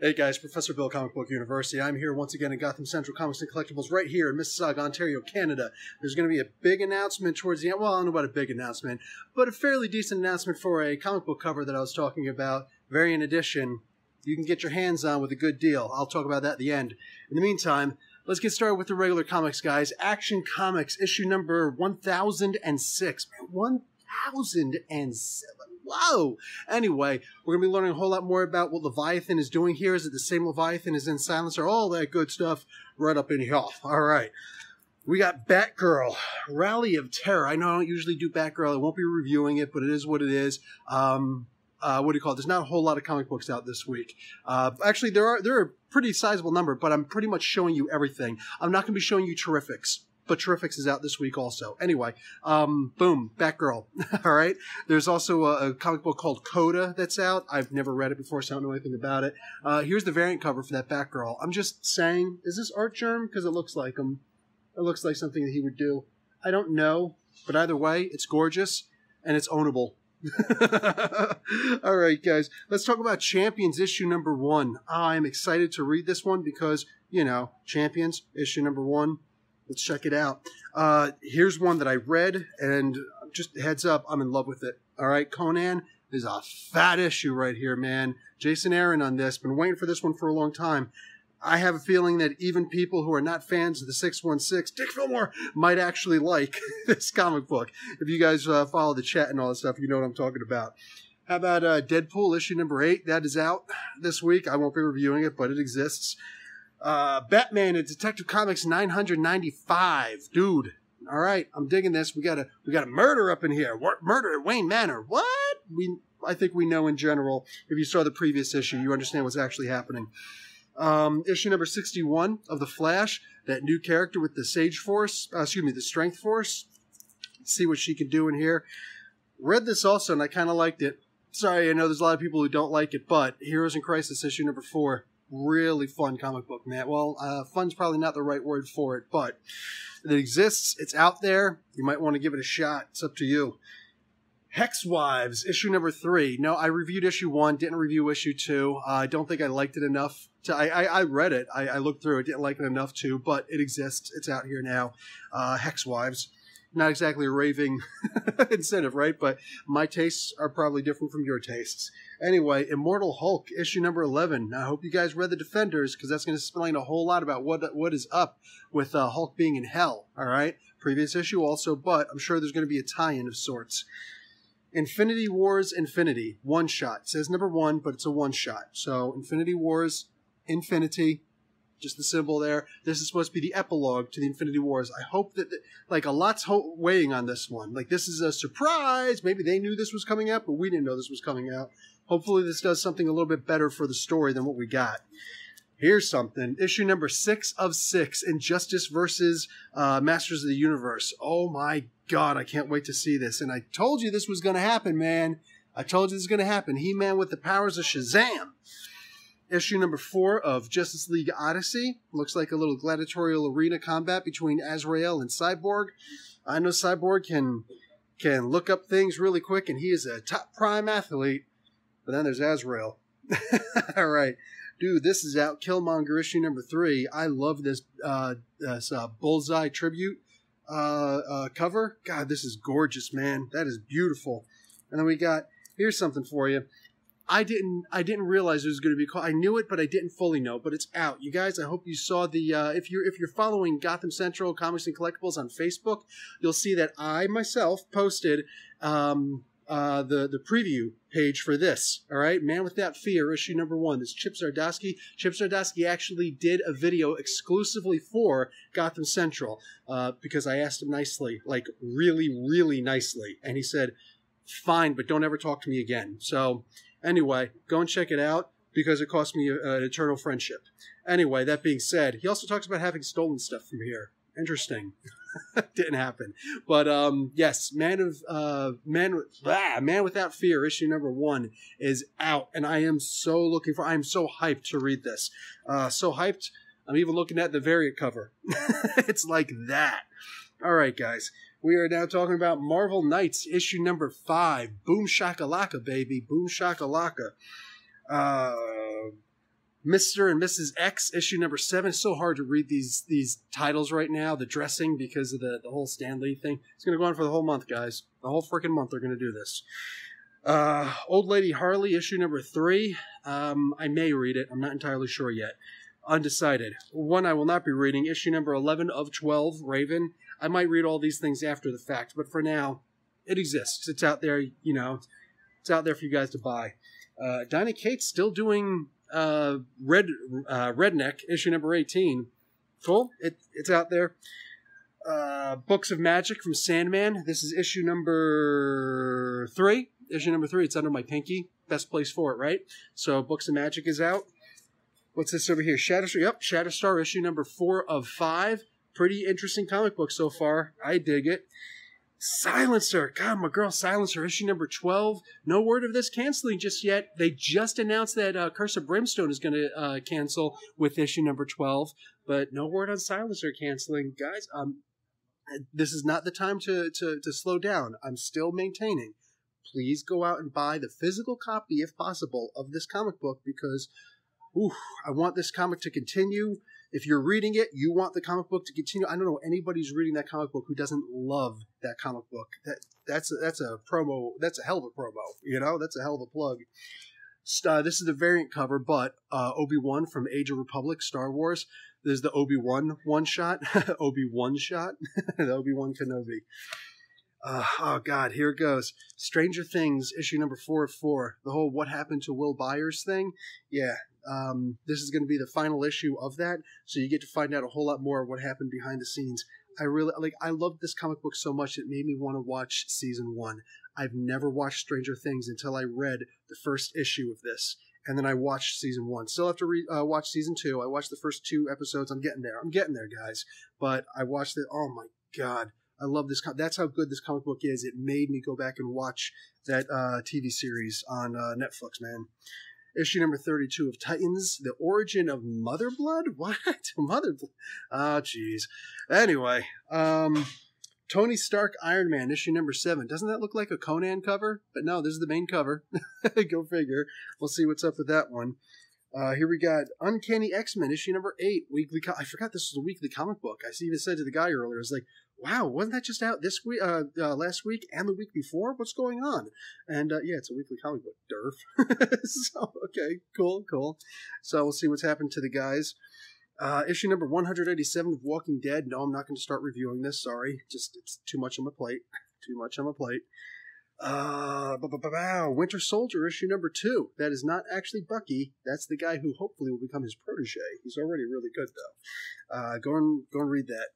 Hey guys, Professor Bill, Comic Book University. I'm here once again in Gotham Central Comics and Collectibles right here in Mississauga, Ontario, Canada. There's going to be a big announcement towards the end. Well, I don't know about a big announcement, but a fairly decent announcement for a comic book cover that I was talking about. Variant edition. You can get your hands on with a good deal. I'll talk about that at the end. In the meantime, let's get started with the regular comics, guys. Action Comics, issue number 1006. Man, 1007. Whoa! Anyway, we're going to be learning a whole lot more about what Leviathan is doing here. Is it the same Leviathan as in Silencer? All that good stuff right up in here. All right. We got Batgirl, Rally of Terror. I know I don't usually do Batgirl. I won't be reviewing it, but it is what it is. What do you call it? There's not a whole lot of comic books out this week. Actually, there are a pretty sizable number, but I'm pretty much showing you everything. I'm not going to be showing you Terrifics. But Terrifics is out this week also. Anyway, boom, Batgirl. All right. There's also a comic book called Coda that's out. I've never read it before, so I don't know anything about it. Here's the variant cover for that Batgirl. I'm just saying, is this Art Germ? Because it looks like him. It looks like something that he would do. I don't know, but either way, it's gorgeous and it's ownable. All right, guys. Let's talk about Champions issue number 1. I'm excited to read this one because, you know, Champions issue number 1. Let's check it out. Here's one that I read, and just heads up, I'm in love with it. All right, Conan is a fat issue right here, man. Jason Aaron on this. Been waiting for this one for a long time. I have a feeling that even people who are not fans of the 616, Dick Fillmore, might actually like this comic book. If you guys follow the chat and all that stuff, you know what I'm talking about. How about Deadpool issue number 8? That is out this week. I won't be reviewing it, but it exists. Batman and Detective Comics 995. Dude, all right, I'm digging this. We got a murder up in here. Murder at Wayne Manor. What? I think we know in general. If you saw the previous issue, you understand what's actually happening. Issue number 61 of The Flash, that new character with the the Strength Force. Let's see what she can do in here. Read this also, and I kind of liked it. Sorry, I know there's a lot of people who don't like it, but Heroes in Crisis issue number 4. Really fun comic book, man. Well, fun's probably not the right word for it, but it exists. It's out there. You might want to give it a shot. It's up to you. Hex Wives, issue number 3. No, I reviewed issue 1, didn't review issue 2. I don't think I liked it enough. I read it. I looked through it, didn't like it enough to, but it exists. It's out here now. Hex Wives. Not exactly a raving incentive, right? But my tastes are probably different from your tastes. Anyway, Immortal Hulk, issue number 11. I hope you guys read The Defenders, because that's going to explain a whole lot about what is up with Hulk being in hell, all right? Previous issue also, but I'm sure there's going to be a tie-in of sorts. Infinity Wars Infinity, one-shot. It says number 1, but it's a one-shot. So, Infinity Wars Infinity, just the symbol there. This is supposed to be the epilogue to the Infinity Wars. I hope that, like, a lot's weighing on this one. Like, this is a surprise. Maybe they knew this was coming out, but we didn't know this was coming out. Hopefully this does something a little bit better for the story than what we got. Here's something. Issue number 6 of 6, Injustice versus Masters of the Universe. Oh my God, I can't wait to see this. And I told you this was going to happen, man. I told you this was going to happen. He-Man with the powers of Shazam. Issue number 4 of Justice League Odyssey. Looks like a little gladiatorial arena combat between Azrael and Cyborg. I know Cyborg can look up things really quick, and he is a top prime athlete. But then there's Azrael. All right. Dude, this is out. Killmonger issue number 3. I love this Bullseye tribute cover. God, this is gorgeous, man. That is beautiful. And then we got, here's something for you. I didn't realize it was going to be called. I knew it, but I didn't fully know. But it's out, you guys. I hope you saw the. If you're following Gotham Central Comics and Collectibles on Facebook, you'll see that I myself posted the preview page for this. All right, Man Without Fear, issue number 1. This Chip Zdarsky. Chip Zdarsky actually did a video exclusively for Gotham Central because I asked him nicely, like really, really nicely, and he said, "Fine, but don't ever talk to me again." So. Anyway, go and check it out because it cost me an eternal friendship. Anyway, that being said, he also talks about having stolen stuff from here. Interesting. Didn't happen. But yes, Man Without Fear, issue number 1 is out, and I am so hyped to read this. So hyped, I'm even looking at the variant cover. It's like that. All right, guys. We are now talking about Marvel Knights, issue number 5. Boom shakalaka, baby. Boom shakalaka. Mr. and Mrs. X, issue number 7. It's so hard to read these titles right now, the dressing, because of the whole Stan Lee thing. It's going to go on for the whole month, guys. The whole freaking month they're going to do this. Old Lady Harley, issue number 3. I may read it. I'm not entirely sure yet. Undecided. One I will not be reading, issue number 11 of 12, Raven. I might read all these things after the fact, but for now, it exists. It's out there, you know. It's out there for you guys to buy. Dinah Kate's still doing Redneck, issue number 18. Cool. It's out there. Books of Magic from Sandman. This is issue number 3. Issue number 3. It's under my pinky. Best place for it, right? So Books of Magic is out. What's this over here? Shatterstar. Yep, Shatterstar, issue number 4 of 5. Pretty interesting comic book so far. I dig it. Silencer. God, my girl Silencer, issue number 12. No word of this canceling just yet. They just announced that Curse of Brimstone is going to cancel with issue number 12, but no word on Silencer canceling. Guys, this is not the time to slow down. I'm still maintaining. Please go out and buy the physical copy, if possible, of this comic book because I want this comic to continue. If you're reading it, you want the comic book to continue. I don't know anybody who's reading that comic book who doesn't love that comic book. That's a promo. That's a hell of a promo. You know, that's a hell of a plug. This is the variant cover, but Obi-Wan from Age of Republic, Star Wars. There's the Obi-Wan one-shot. Obi-Wan shot. The Obi-Wan Kenobi. Oh, God, here it goes. Stranger Things, issue number 4 of 4. The whole what happened to Will Byers thing. Yeah. This is going to be the final issue of that, so you get to find out a whole lot more of what happened behind the scenes. I loved this comic book so much it made me want to watch season 1. I've never watched Stranger Things until I read the first issue of this, and then I watched season 1. Still have to watch season 2. I watched the first 2 episodes. I'm getting there, guys. But I watched it. Oh my God, I love this. That's how good this comic book is. It made me go back and watch that TV series on Netflix, man. Issue number 32 of Titans, The Origin of Mother Blood? What? Mother Blood? Oh, jeez. Anyway, Tony Stark Iron Man, issue number 7. Doesn't that look like a Conan cover? But no, this is the main cover. Go figure. We'll see what's up with that one. Here we got Uncanny X-Men, issue number 8. I forgot this was a weekly comic book. I even said to the guy earlier, I was like, wow, wasn't that just out this week, last week and the week before? What's going on? And yeah, it's a weekly comic book, derf. So, okay, cool. So we'll see what's happened to the guys. Issue number 187 of Walking Dead. No, I'm not going to start reviewing this. Sorry. Just, it's too much on my plate. Winter Soldier, issue number 2. That is not actually Bucky. That's the guy who hopefully will become his protege. He's already really good, though. Go and read that.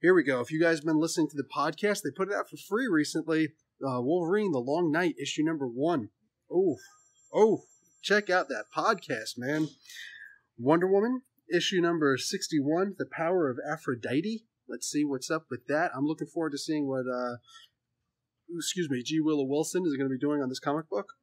Here we go. If you guys have been listening to the podcast, they put it out for free recently. Wolverine, The Long Night, issue number 1. Oh, check out that podcast, man. Wonder Woman, issue number 61, The Power of Aphrodite. Let's see what's up with that. I'm looking forward to seeing what, G. Willow Wilson is going to be doing on this comic book.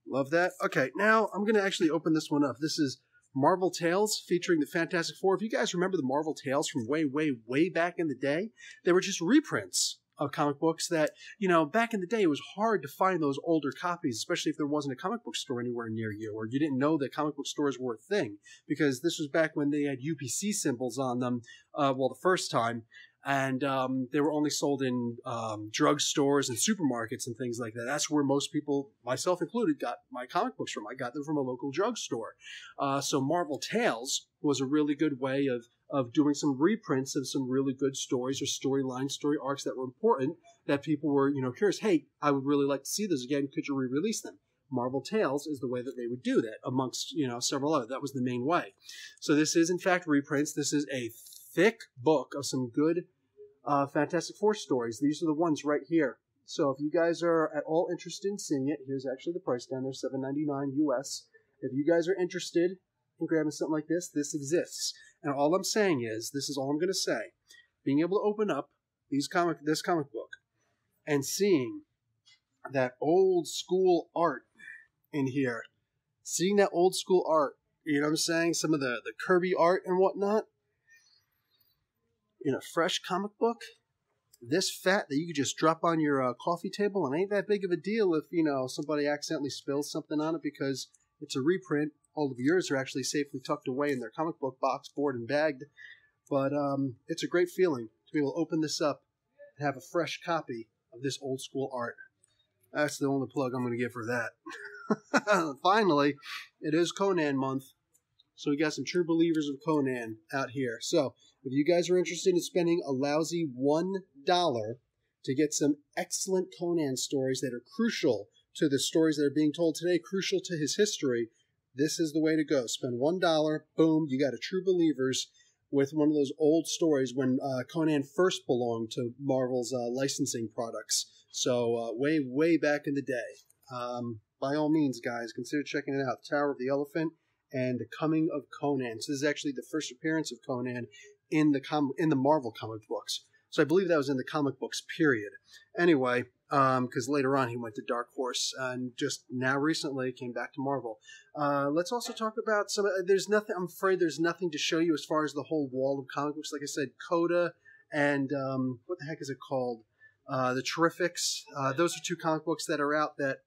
Love that. Okay, now I'm going to actually open this one up. This is Marvel Tales featuring the Fantastic Four. If you guys remember the Marvel Tales from way, way, way back in the day, they were just reprints of comic books that, you know, back in the day, it was hard to find those older copies, especially if there wasn't a comic book store anywhere near you, or you didn't know that comic book stores were a thing, because this was back when they had UPC symbols on them, the first time, and they were only sold in drugstores and supermarkets and things like that. That's where most people, myself included, got my comic books from. I got them from a local drugstore. So Marvel Tales was a really good way of doing some reprints of some really good stories or storylines, story arcs that were important, that people were, curious. Hey, I would really like to see those again. Could you re-release them? Marvel Tales is the way that they would do that amongst, several others. That was the main way. So this is, in fact, reprints. This is a thick book of some good Fantastic Four stories. These are the ones right here. So if you guys are at all interested in seeing it, here's actually the price down there, $7.99 US. If you guys are interested in grabbing something like this, this exists. And all I'm saying is, this is all I'm going to say, being able to open up this comic book and seeing that old school art in here, seeing that old school art, you know what I'm saying? Some of the Kirby art and whatnot in a fresh comic book, this fat that you could just drop on your coffee table, and ain't that big of a deal if, somebody accidentally spills something on it because it's a reprint. all of yours are actually safely tucked away in their comic book box, board and bagged. But it's a great feeling to be able to open this up and have a fresh copy of this old school art. That's the only plug I'm going to give for that. Finally, it is Conan month, so we got some true believers of Conan out here. So if you guys are interested in spending a lousy $1 to get some excellent Conan stories that are crucial to the stories that are being told today, crucial to his history, this is the way to go. Spend $1, boom, you got a true believers with one of those old stories when Conan first belonged to Marvel's licensing products. So way back in the day. By all means, guys, consider checking it out. The Tower of the Elephant and The Coming of Conan. So this is actually the first appearance of Conan in the Marvel comic books. So I believe that was in the comic books, period. Anyway, because later on he went to Dark Horse and just now recently came back to Marvel. Let's also talk about some. I'm afraid there's nothing to show you as far as the whole wall of comic books. Like I said, Coda and what the heck is it called? The Terrifics. Those are two comic books that are out that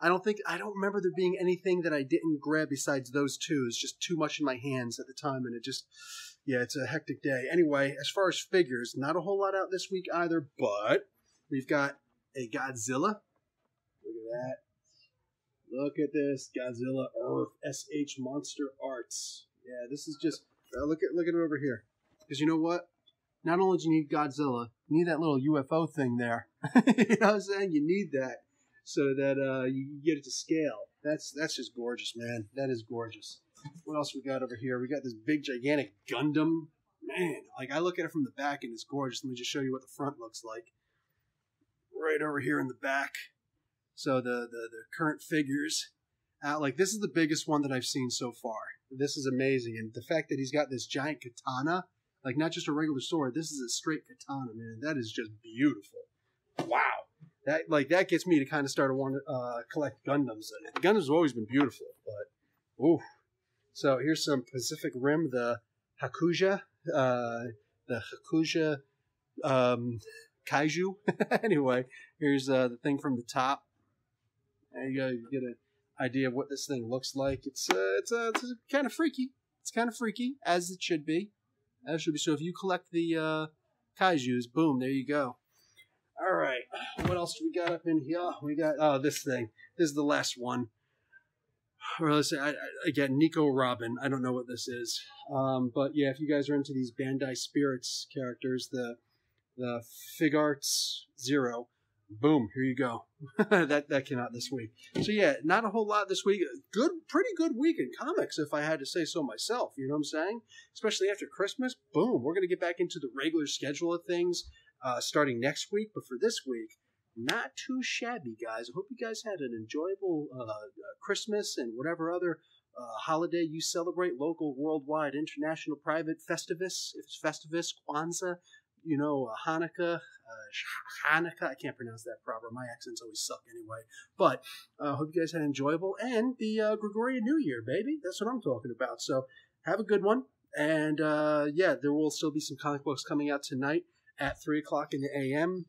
I don't remember there being anything that I didn't grab besides those two. It's just too much in my hands at the time, and it's a hectic day. Anyway, as far as figures, not a whole lot out this week either, but we've got a Godzilla. Look at that. Look at this. Godzilla Earth SH Monster Arts. Yeah, this is just, look at it over here. Because you know what? Not only do you need Godzilla, you need that little UFO thing there. You know what I'm saying? You need that so that you get it to scale. That's just gorgeous, man. That is gorgeous. What else we got over here? We got this big, gigantic Gundam. Man, like I look at it from the back and it's gorgeous. Let me just show you what the front looks like. Right over here in the back. So the current figures. Like this is the biggest one that I've seen so far. This is amazing. And the fact that he's got this giant katana, like not just a regular sword, this is a straight katana, man. That is just beautiful. Wow. That gets me to kind of start to want to collect Gundams. The Gundams have always been beautiful, but ooh. So here's some Pacific Rim, the Hakuja Kaiju. Anyway, here's the thing from the top. There you go. You get an idea of what this thing looks like. It's kind of freaky. It's kind of freaky, as it should be. As it should be. So if you collect the Kaijus, boom, there you go. All right. What else do we got up in here? We got this thing. This is the last one. Or let's say, again, Nico Robin. I don't know what this is. But yeah, if you guys are into these Bandai Spirits characters, the Fig Arts Zero, boom, here you go. that came out this week. So yeah, not a whole lot this week. Pretty good week in comics, if I had to say so myself. You know what I'm saying? Especially after Christmas, boom, we're going to get back into the regular schedule of things starting next week. But for this week, not too shabby, guys. I hope you guys had an enjoyable Christmas and whatever other holiday you celebrate, local, worldwide, international, private, Festivus, if it's Festivus, Kwanzaa, you know, Hanukkah, I can't pronounce that proper. My accents always suck anyway. But I hope you guys had an enjoyable, and the Gregorian New Year, baby. That's what I'm talking about. So have a good one. And yeah, there will still be some comic books coming out tonight at 3 o'clock in the a.m.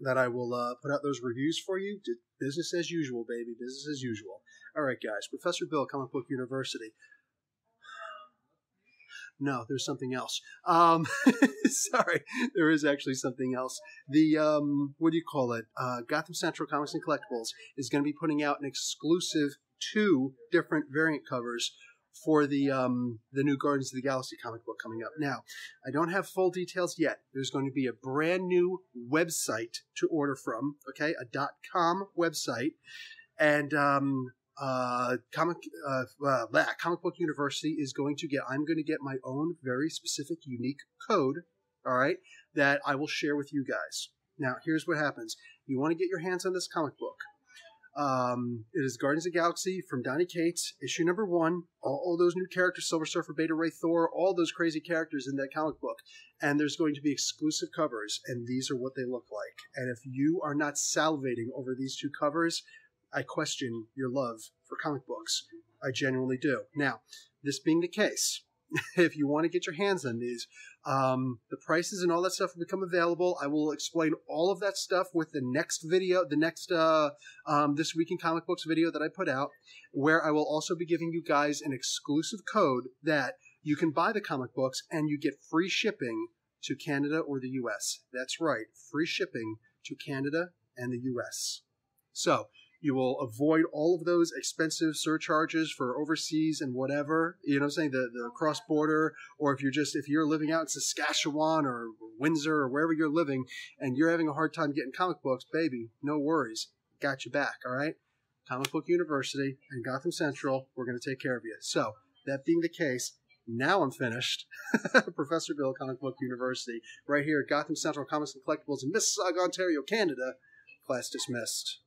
that I will put out those reviews for you. Business as usual, baby. Business as usual. All right, guys. Professor Bill, Comic Book University. No, there's something else. Sorry, there is actually something else. The, what do you call it? Gotham Central Comics and Collectibles is going to be putting out an exclusive 2 different variant covers for the new Guardians of the Galaxy comic book coming up. Now, I don't have full details yet. There's going to be a brand new website to order from, okay? A .com website. And Comic Book University is I'm going to get my own very specific, unique code, all right, that I will share with you guys. Now, here's what happens. You want to get your hands on this comic book. It is Guardians of the Galaxy from Donny Cates, issue number 1. All those new characters, Silver Surfer, Beta Ray, Thor, all those crazy characters in that comic book. And there's going to be exclusive covers, and these are what they look like. And if you are not salivating over these 2 covers, I question your love for comic books. I genuinely do. Now, this being the case, if you want to get your hands on these. The prices and all that stuff will become available. I will explain all of that stuff with the next video, the next This Week in Comic Books video that I put out, where I will also be giving you guys an exclusive code that you can buy the comic books and you get free shipping to Canada or the US. That's right, free shipping to Canada and the US. So you will avoid all of those expensive surcharges for overseas and whatever, you know what I'm saying, the cross-border, or if you're living out in Saskatchewan or Windsor or wherever you're living and you're having a hard time getting comic books, baby, no worries. Got you back, all right? Comic Book University and Gotham Central, we're going to take care of you. So, that being the case, now I'm finished. Professor Bill, Comic Book University, right here at Gotham Central Comics and Collectibles in Mississauga, Ontario, Canada. Class dismissed.